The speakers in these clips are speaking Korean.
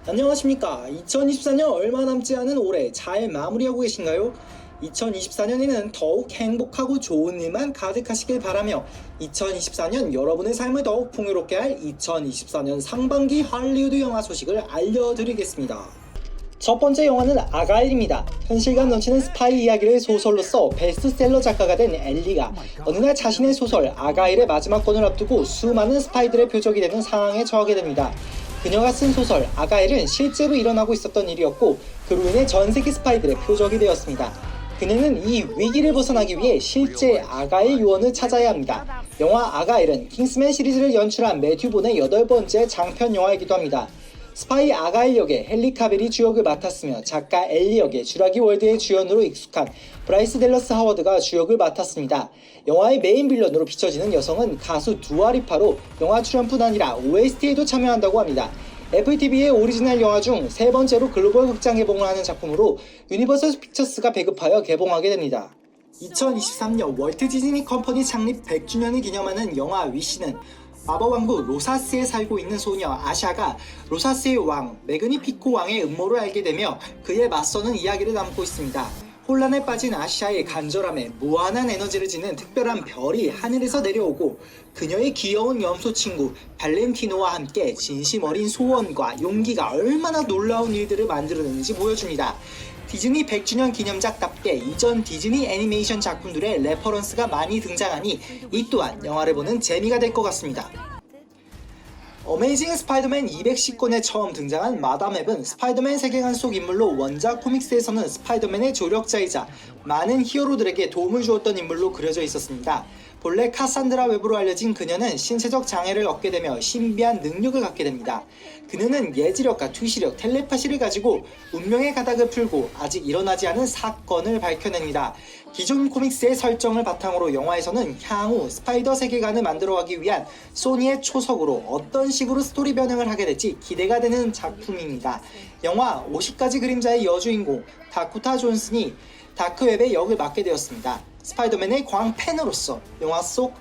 안녕하십니까. 2024년 얼마 남지 않은 올해 잘 마무리하고 계신가요? 2024년에는 더욱 행복하고 좋은 일만 가득하시길 바라며 2024년 여러분의 삶을 더욱 풍요롭게 할 2024년 상반기 할리우드 영화 소식을 알려드리겠습니다. 첫 번째 영화는 아가일입니다. 현실감 넘치는 스파이 이야기를 소설로써 베스트셀러 작가가 된 엘리가 어느 날 자신의 소설 아가일의 마지막 권을 앞두고 수많은 스파이들의 표적이 되는 상황에 처하게 됩니다. 그녀가 쓴 소설 아가일은 실제로 일어나고 있었던 일이었고 그로 인해 전 세계 스파이들의 표적이 되었습니다. 그녀는 이 위기를 벗어나기 위해 실제 아가일 요원을 찾아야 합니다. 영화 아가일은 킹스맨 시리즈를 연출한 매튜 본의 8번째 장편 영화이기도 합니다. 스파이 아가일 역의 헨리 카빌이 주역을 맡았으며 작가 엘리 역의 쥬라기 월드의 주연으로 익숙한 브라이스 댈러스 하워드가 주역을 맡았습니다. 영화의 메인 빌런으로 비춰지는 여성은 가수 두아리파로 영화 출연뿐 아니라 OST에도 참여한다고 합니다. 애플TV의 오리지널 영화 중 세 번째로 글로벌 극장 개봉을 하는 작품으로 유니버설 픽처스가 배급하여 개봉하게 됩니다. 2023년 월트 디즈니 컴퍼니 창립 100주년을 기념하는 영화 위시는 마법왕국 로사스에 살고 있는 소녀 아샤가 로사스의 왕 메그니피코 왕의 음모를 알게 되며 그에 맞서는 이야기를 담고 있습니다. 혼란에 빠진 아샤의 간절함에 무한한 에너지를 지닌 특별한 별이 하늘에서 내려오고 그녀의 귀여운 염소 친구 발렌티노와 함께 진심 어린 소원과 용기가 얼마나 놀라운 일들을 만들어내는지 보여줍니다. 디즈니 100주년 기념작답게 이전 디즈니 애니메이션 작품들의 레퍼런스가 많이 등장하니 이 또한 영화를 보는 재미가 될 것 같습니다. 어메이징 스파이더맨 210권에 처음 등장한 마담 웹은 스파이더맨 세계관 속 인물로 원작 코믹스에서는 스파이더맨의 조력자이자 많은 히어로들에게 도움을 주었던 인물로 그려져 있었습니다. 본래 카산드라 웹으로 알려진 그녀는 신체적 장애를 얻게 되며 신비한 능력을 갖게 됩니다. 그녀는 예지력과 투시력, 텔레파시를 가지고 운명의 가닥을 풀고 아직 일어나지 않은 사건을 밝혀냅니다. 기존 코믹스의 설정을 바탕으로 영화에서는 향후 스파이더 세계관을 만들어가기 위한 소니의 초석으로 어떤 식으로 스토리 변형을 하게 될지 기대가 되는 작품입니다. 영화 50가지 그림자의 여주인공 다코타 존슨이 다크웹의 역을 맡게 되었습니다. 스파이더맨의 광팬으로서 영화 속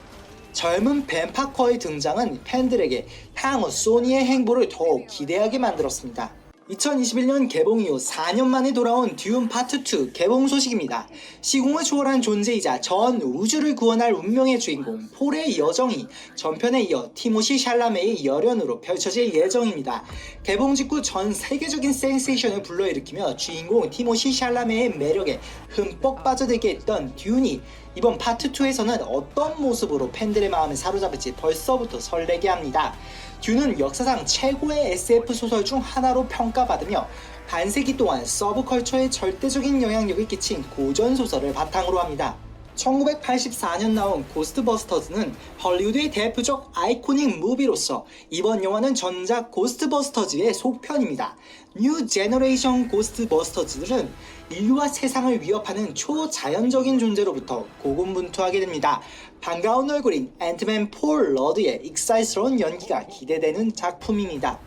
젊은 벤 파커의 등장은 팬들에게 향후 소니의 행보를 더욱 기대하게 만들었습니다. 2021년 개봉 이후 4년 만에 돌아온 듄 파트 2 개봉 소식입니다. 시공을 초월한 존재이자 전 우주를 구원할 운명의 주인공 폴의 여정이 전편에 이어 티모시 샬라메의 열연으로 펼쳐질 예정입니다. 개봉 직후 전 세계적인 센세이션을 불러일으키며 주인공 티모시 샬라메의 매력에 흠뻑 빠져들게 했던 듄이 이번 파트 2에서는 어떤 모습으로 팬들의 마음을 사로잡을지 벌써부터 설레게 합니다. 듄은 역사상 최고의 SF 소설 중 하나로 평가받으며 반세기 동안 서브컬처에 절대적인 영향력을 끼친 고전소설을 바탕으로 합니다. 1984년 나온 고스트버스터즈는 헐리우드의 대표적 아이코닉 무비로서 이번 영화는 전작 고스트버스터즈의 속편입니다. 뉴 제너레이션 고스트버스터즈들은 인류와 세상을 위협하는 초자연적인 존재로부터 고군분투하게 됩니다. 반가운 얼굴인 앤트맨 폴 러드의 익살스러운 연기가 기대되는 작품입니다.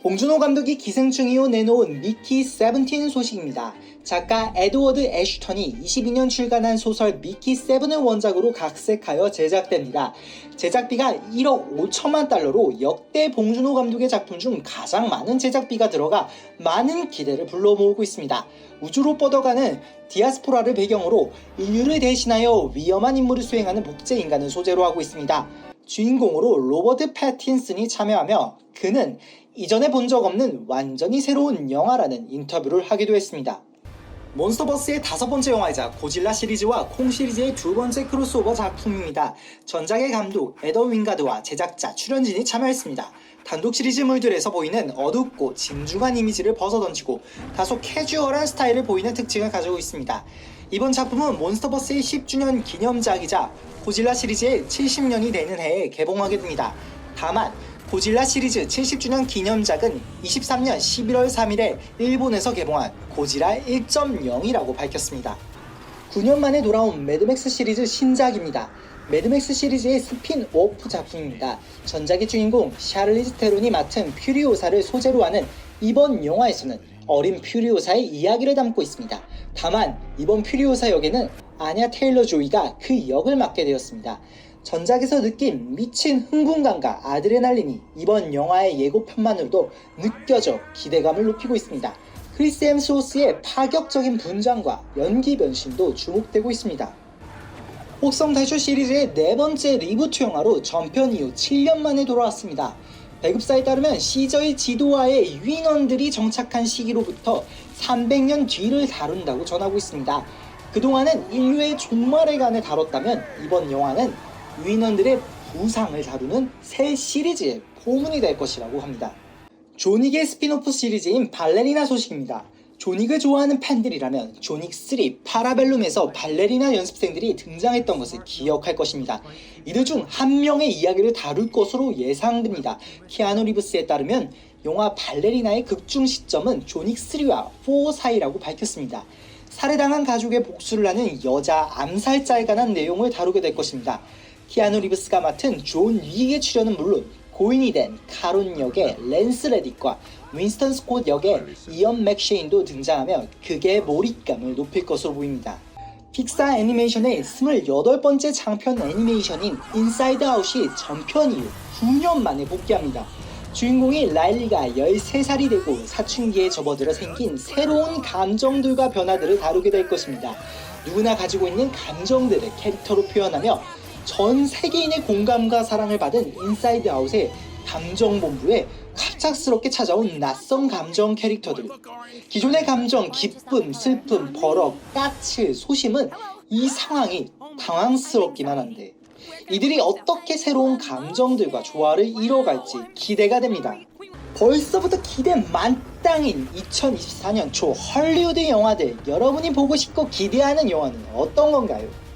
봉준호 감독이 기생충 이후 내놓은 미키 17 소식입니다. 작가 에드워드 애슈턴이 22년 출간한 소설 미키 7을 원작으로 각색하여 제작됩니다. 제작비가 1억 5천만 달러로 역대 봉준호 감독의 작품 중 가장 많은 제작비가 들어가 많은 기대를 불러 모으고 있습니다. 우주로 뻗어가는 디아스포라를 배경으로 인류를 대신하여 위험한 임무를 수행하는 복제 인간을 소재로 하고 있습니다. 주인공으로 로버트 패틴슨이 참여하며 그는 이전에 본 적 없는 완전히 새로운 영화라는 인터뷰를 하기도 했습니다. 몬스터버스의 5번째 영화이자 고질라 시리즈와 콩 시리즈의 2번째 크로스오버 작품입니다. 전작의 감독 에더 윙가드와 제작자, 출연진이 참여했습니다. 단독 시리즈물들에서 보이는 어둡고 진중한 이미지를 벗어던지고 다소 캐주얼한 스타일을 보이는 특징을 가지고 있습니다. 이번 작품은 몬스터버스의 10주년 기념작이자 고질라 시리즈의 70년이 되는 해에 개봉하게 됩니다. 다만 고질라 시리즈 70주년 기념작은 23년 11월 3일에 일본에서 개봉한 고질라 1.0이라고 밝혔습니다. 9년 만에 돌아온 매드맥스 시리즈 신작입니다. 매드맥스 시리즈의 스핀오프 작품입니다. 전작의 주인공 샤를리즈 테론이 맡은 퓨리오사를 소재로 하는 이번 영화에서는 어린 퓨리오사의 이야기를 담고 있습니다. 다만 이번 퓨리오사 역에는 아냐 테일러 조이가 그 역을 맡게 되었습니다. 전작에서 느낀 미친 흥분감과 아드레날린이 이번 영화의 예고편만으로도 느껴져 기대감을 높이고 있습니다. 크리스 햄스워스의 파격적인 분장과 연기 변신도 주목되고 있습니다. 혹성 탈출 시리즈의 네 번째 리부트 영화로 전편 이후 7년 만에 돌아왔습니다. 배급사에 따르면 시저의 지도하에 유인원들이 정착한 시기로부터 300년 뒤를 다룬다고 전하고 있습니다. 그동안은 인류의 종말에 관해 다뤘다면 이번 영화는 유인원들의 부상을 다루는 새 시리즈의 포문이 될 것이라고 합니다. 존윅의 스피노프 시리즈인 발레리나 소식입니다. 존윅을 좋아하는 팬들이라면 존윅3 파라벨룸에서 발레리나 연습생들이 등장했던 것을 기억할 것입니다. 이들 중 한 명의 이야기를 다룰 것으로 예상됩니다. 키아누 리브스에 따르면 영화 발레리나의 극중 시점은 존윅3와 4 사이라고 밝혔습니다. 살해당한 가족의 복수를 하는 여자 암살자에 관한 내용을 다루게 될 것입니다. 키아누 리브스가 맡은 존 윅의 출연은 물론 고인이 된 카론 역의 랜스 레딧과 윈스턴 스콧 역의 이언 맥쉐인도 등장하며 극의 몰입감을 높일 것으로 보입니다. 픽사 애니메이션의 28번째 장편 애니메이션인 인사이드 아웃이 전편 이후 9년 만에 복귀합니다. 주인공이 라일리가 13살이 되고 사춘기에 접어들어 생긴 새로운 감정들과 변화들을 다루게 될 것입니다. 누구나 가지고 있는 감정들을 캐릭터로 표현하며 전 세계인의 공감과 사랑을 받은 인사이드 아웃의 감정본부에 갑작스럽게 찾아온 낯선 감정 캐릭터들. 기존의 감정, 기쁨, 슬픔, 버럭, 까칠, 소심은 이 상황이 당황스럽기만 한데 이들이 어떻게 새로운 감정들과 조화를 이뤄갈지 기대가 됩니다. 벌써부터 기대 만땅인 2024년 초 헐리우드 영화들, 여러분이 보고 싶고 기대하는 영화는 어떤 건가요?